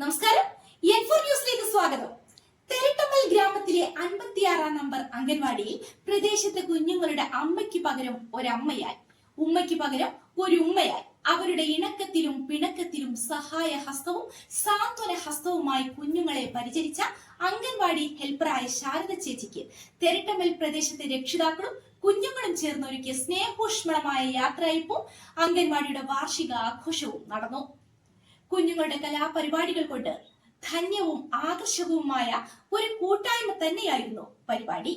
നമസ്കാരം, N4 ന്യൂസിലേക്ക് സ്വാഗതം. തെരട്ടമ്മൽ ഗ്രാമത്തിലെ 56-ാം നമ്പർ അംഗൻവാടിയിൽ പ്രദേശത്തെ കുഞ്ഞുങ്ങളുടെ അമ്മയ്ക്ക് പകരം ഒരമ്മയായി, ഉമ്മയ്ക്ക് പകരം ഒരു ഉമ്മയായി, അവരുടെ ഇണക്കത്തിലും പിണക്കത്തിലും സഹായ ഹസ്തവും സാന്ത്വന ഹസ്തവുമായി കുഞ്ഞുങ്ങളെ പരിചരിച്ച അംഗൻവാടി ഹെൽപ്പറായ ശാരദ ചേച്ചിക്ക് തെരട്ടമ്മൽ പ്രദേശത്തെ രക്ഷിതാക്കളും കുഞ്ഞുങ്ങളും ചേർന്നൊരുക്കിയ സ്നേഹോഷ്മളമായ യാത്രയയപ്പും അംഗൻവാടിയുടെ വാർഷിക ആഘോഷവും നടന്നു. കുഞ്ഞുങ്ങളുടെ കലാപരിപാടികൾ കൊണ്ട് ധന്യവും ആകർഷകവുമായ ഒരു കൂട്ടായ്മ തന്നെയായിരുന്നു പരിപാടി.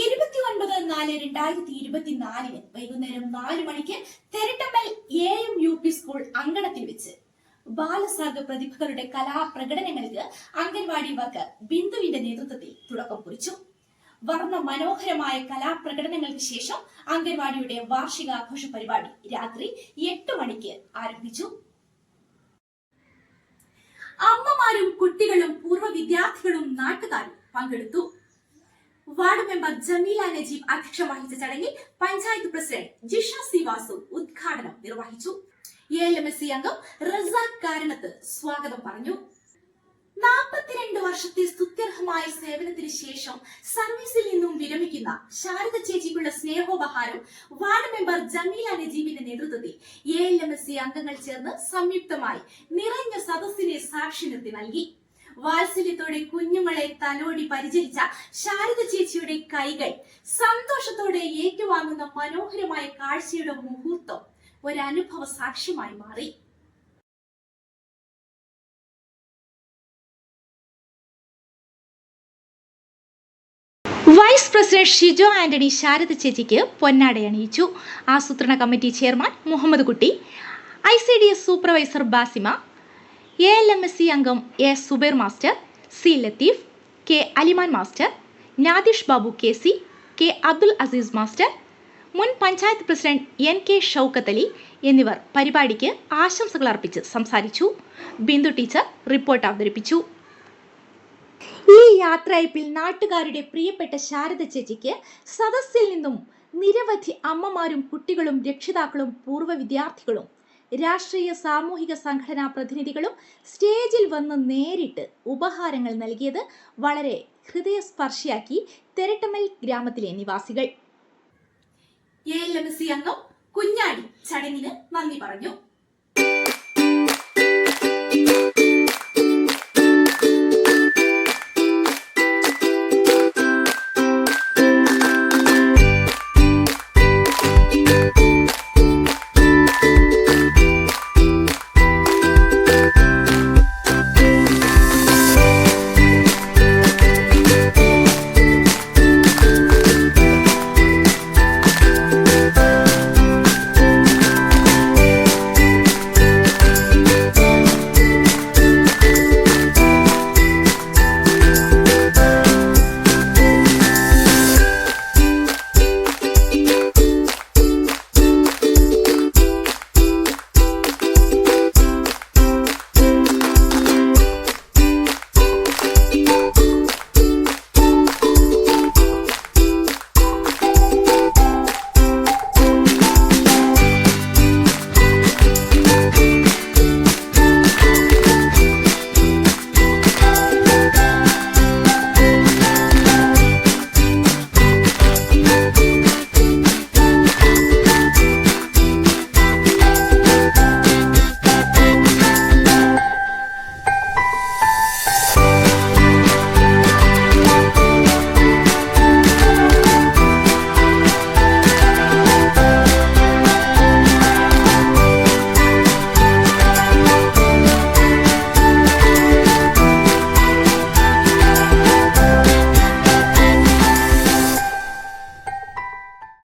29/4/2024 വൈകുന്നേരം 4 മണിക്ക് തെരട്ടമ്മൽ AM-UP സ്കൂൾ അങ്കണത്തിൽ വെച്ച് ബാലസാർഗ പ്രതിഭകളുടെ കലാപ്രകടനങ്ങൾക്ക് അംഗൻവാടി വർക്കർ ബിന്ദുവിന്റെ നേതൃത്വത്തിൽ തുടക്കം കുറിച്ചു. വർണ്ണ മനോഹരമായ കലാപ്രകടനങ്ങൾക്ക് ശേഷം അംഗൻവാടിയുടെ വാർഷികാഘോഷ പരിപാടി രാത്രി 8 മണിക്ക് ആരംഭിച്ചു. അമ്മമാരും കുട്ടികളും പൂർവ്വ വിദ്യാർത്ഥികളും നാട്ടുകാരും പങ്കെടുത്തു. വാർഡ് മെമ്പർ ജമീല നജീബ് അധ്യക്ഷത വഹിച്ച ചടങ്ങിൽ പഞ്ചായത്ത് പ്രസിഡന്റ് ജിഷ സി വാസു ഉദ്ഘാടനം നിർവഹിച്ചു. ALMSC അംഗം റസാഖ് കാരണത്ത് സ്വാഗതം പറഞ്ഞു. 42 വർഷത്തെ സ്തുത്യർഹമായ സേവനത്തിന് ശേഷം സർവീസിൽ നിന്നും വിരമിക്കുന്ന ശാരദ ചേച്ചിക്കുള്ള സ്നേഹോപഹാരം വാർഡ് മെമ്പർ ജമീല നജീബിന്റെ നേതൃത്വത്തിൽ ALMSC അംഗങ്ങൾ ചേർന്ന് സംയുക്തമായി നിറഞ്ഞ സദസ്സിനെ സാക്ഷി നിർത്തി നൽകി. വാത്സല്യത്തോടെ കുഞ്ഞുങ്ങളെ തലോടി പരിചരിച്ച ശാരദ ചേച്ചിയുടെ കൈകൾ സന്തോഷത്തോടെ ഏറ്റുവാങ്ങുന്ന മനോഹരമായ കാഴ്ചയുടെ മുഹൂർത്തം ഒരനുഭവ സാക്ഷ്യമായി മാറി. വൈസ് പ്രസിഡന്റ് ഷിജോ ആന്റണി ശാരദ ചേച്ചിക്ക് പൊന്നാടയണിയിച്ചു. ആസൂത്രണ committee chairman Muhammad Kutty, ICDS supervisor Basima, ALMSC അംഗം A Subair master, C Latheef, K Aliman master, Nadish Babu KC, K Abdul Azeez master, മുൻ പഞ്ചായത്ത് പ്രസിഡന്റ് NK ഷൗക്കത്ത് അലി എന്നിവർ പരിപാടിക്ക് ആശംസകൾ അർപ്പിച്ച് സംസാരിച്ചു. ബിന്ദു ടീച്ചർ റിപ്പോർട്ട് അവതരിപ്പിച്ചു. ഈ യാത്രയപ്പിൽ നാട്ടുകാരുടെ പ്രിയപ്പെട്ട ശാരദ ചേച്ചിക്ക് സദസ്സിൽ നിന്നും നിരവധി അമ്മമാരും കുട്ടികളും രക്ഷിതാക്കളും പൂർവ്വ വിദ്യാർത്ഥികളും രാഷ്ട്രീയ സാമൂഹിക സംഘടനാ പ്രതിനിധികളും സ്റ്റേജിൽ വന്ന് നേരിട്ട് ഉപഹാരങ്ങൾ നൽകിയത് വളരെ ഹൃദയസ്പർശിയാക്കി തെരട്ടമ്മൽ ഗ്രാമത്തിലെ നിവാസികൾ. ALMSC അംഗം കുഞ്ഞാടി ചടങ്ങിന് നന്ദി പറഞ്ഞു.